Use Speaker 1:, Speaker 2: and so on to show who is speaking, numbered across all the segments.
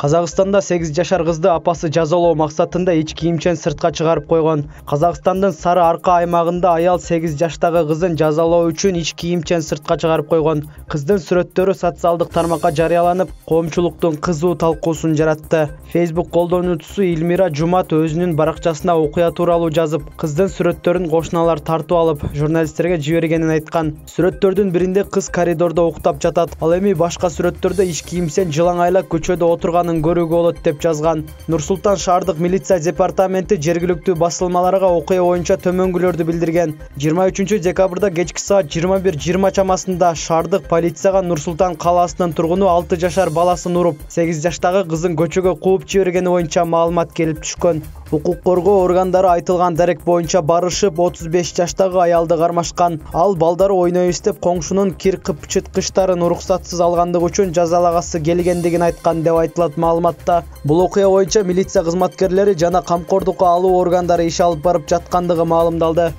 Speaker 1: Казакстанда 8 жашар кызды апасы жазалоо максатында ич кийимчен сыртка чыгарып койгон. Казакстандын Сары Арка аймагында аял 8 жаштагы кызын жазалоо үчүн ич кийимчен сыртка чыгарып койгон. Кыздын сүрөттөрү социалдык тармакка жарыяланып, коомчулуктун кызуу талкуусун жаратты. Facebook колдонуучусу Илмира Жумат өзүнүн баракчасына окуя тууралуу жазып, кыздын сүрөттөрүн кошуналар тартып алып, журналисттерге жибергенин айткан. Сүрөттөрдүн биринде кыз коридордо уктап жатат. Ал эми башка сүрөттөрдө ич кийимсен жылаңайлап көчөдө отурганын көрүүгө болот деп жазган. Нур-Султан шаардык милиция департаменти жергиликтүү басылмаларга окуя боюнча төмөнгүлөрдү билдирген. 23 декабрда кечки саат 21:20 чамасында шаардык полицияга Нур-Султан калаасынын тургуну 6 жашар баласын уруп, 8 жаштагы кызын көчөгө кууп жибергени боюнча маалымат келип түшкөн. Укук коргоо органдары айтылган дарек боюнча барышып 35 жаштагы аялды кармашкан. Ал балдары ойнойбуз деп коңшунун кир кыпчыткычтарын уруксатсыз алгандыгы үчүн жазалагасы келгендигин айткан деп айтылат маалыматта. Бул окуя боюнча милиция кызматкерлери жана камкордукка алуу органдары иш алып барып жаткандыгы маалымдалды.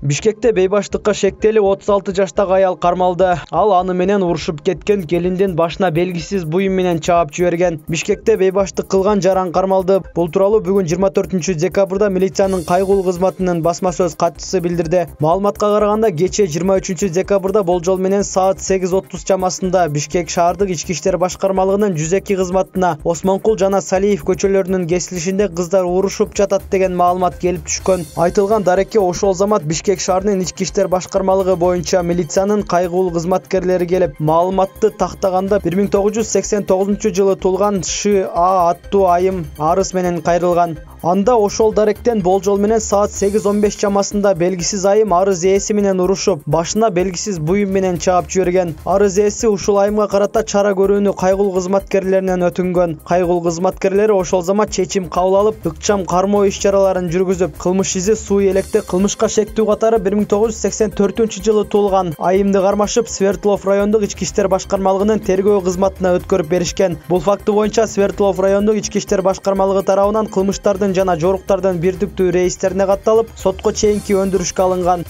Speaker 1: Бишкекте бейбаштыкка шектелип 36 жаштагы аял кармалды. Ал аны менен урушуп кеткен келиндин башына белгисиз буюм менен чаап жиберген. Бишкекте бейбаштык кылган жаран кармалды. Бул тууралуу бүгүн 24 декабрда милициянын кайгылуу кызматынын басма сөз катчысы билдирди. Маалыматка караганда кечээ 23 декабрда болжол менен саат 8:30 чамасында Бишкек шаардык ички иштер башкармалыгынын 102 кызматына Осмонкул жана Салиев көчөлөрүнүн кесилишинде кыздар урушуп жатат деген маалымат келип түшкөн. Айтылган дарекке ошол замат Бишкек шаарынын ички иштер башкармалыгы боюнча милициянын кайгылуу кызматкерлери келип, маалыматты тактаганда 1989 жылы туулган Ш.А. аттуу айым арыз менен кайрылган. Анда ошол даректен болжол менен саат 8:15 чамасында белгисиз айым арыз ээси менен урушуп, башына белгисиз буюм менен чаап жиберген. Арыз ээси ушул айымга карата чара көрүүнү кайгылуу кызматкерлеринен өтүнгөн. Кайгылуу кызматкерлери ошол замат чечим кабыл алып, ыкчам кармоо иш-чараларын жүргүзүп, кылмыш изи суу электе кылмышка шектүү катары 1984 жылы туулган айымды кармашып, Свердлов райондук ички иштер башкармалыгынын тергөө кызматына өткөрүп беришкен. Бул факты боюнча Свердлов райондук ички иштер башкармалыгы тарабынан кылмыштардын жана жоруктардын бирдиктүү рейстерине катталып, сотко чейинки өндүрүшкө алынган.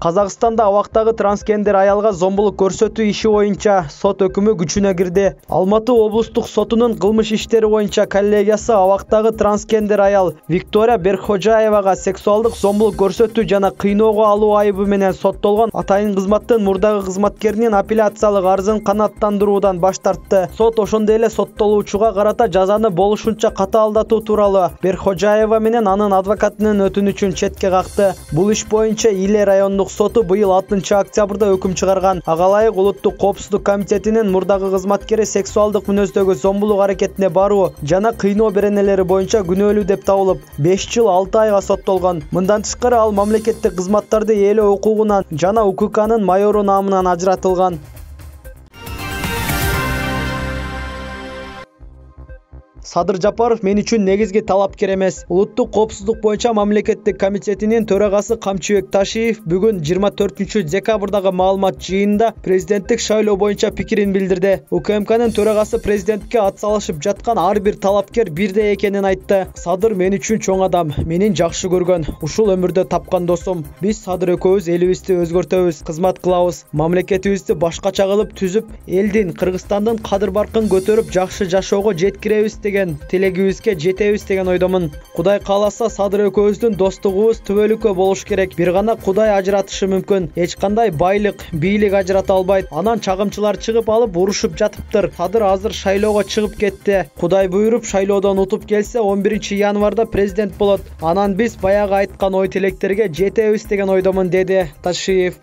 Speaker 1: Казакстанда абактагы трансгендер аялга зомбулук көрсөтүү иши боюнча сот өкүмү күчүнө кирди. Алматы облустук сотунун кылмыш иштери боюнча коллегиясы абактагы трансгендер аял Виктория Беркхожаевага сексуалдык зомбулук көрсөтүү жана кыйноого алуу айыбы менен соттолгон атайын кызматтын мурдагы кызматкеринин апелляциялык арызын канааттандыруудан баш тартты. Сот ошондой эле соттолуучуга карата жазаны болушунча катаалдатуу тууралуу Беркхожаева менен анын адвокатынын өтүнүчүн четке какты. Бул иш боюнча Иле райондук соты быйыл 6 октябрда өкүм чыгарган. Агалайык улуттук коопсуздук комитетинин мурдагы кызматкери сексуалдык мүнөздөгү зомбулук аракетине баруу жана кыйноо беренелери боюнча күнөөлүү деп табылып, 5 жыл 6 айга соттолгон. Мындан тышкары ал мамлекеттик кызматтарды ээлөө укугунан жана УККнын майору намынан ажыратылган. Садыр Жапаров мен үчүн негизги талапкер эмес. Улуттук коопсуздук боюнча мамлекеттик комитетинин төрагасы Камчыбек Ташиев бүгүн 24 декабрдагы маалымат жыйынында президенттик шайлоо боюнча пикирин билдирди. УКМКнын төрагасы президентке атсалышып жаткан ар бир талапкер бирдей экенин айтты. Садыр мен үчүн чоң адам, менин жакшы көргөн, ушул өмүрдө тапкан досум. Биз Садыр экөөбүз элибизди өзгөртөбүз, кызмат кылабыз, мамлекетибизди башкача кылып түзүп, элдин, Кыргызстандын кадыр-баркын көтөрүп, жакшы жашоого жеткиребиз деген тилегибизге жетебиз деген ойдомун. Кудай кааласа Садыр экөөбүздүн достугубуз түбөлүккө болуш керек. Бир гана Кудай ажыратышы мүмкүн. Эч кандай байлык, бийлик ажырата албайт. Анан чагымчылар чыгып алып урушуп жатыптыр. Садыр азыр шайлоого чыгып кетти. Кудай буйруп шайлоодон утуп келсе 11 январда президент болот. Анан биз баягы айткан ой тилектерге жетебиз деген ойдомун, деди Ташиев.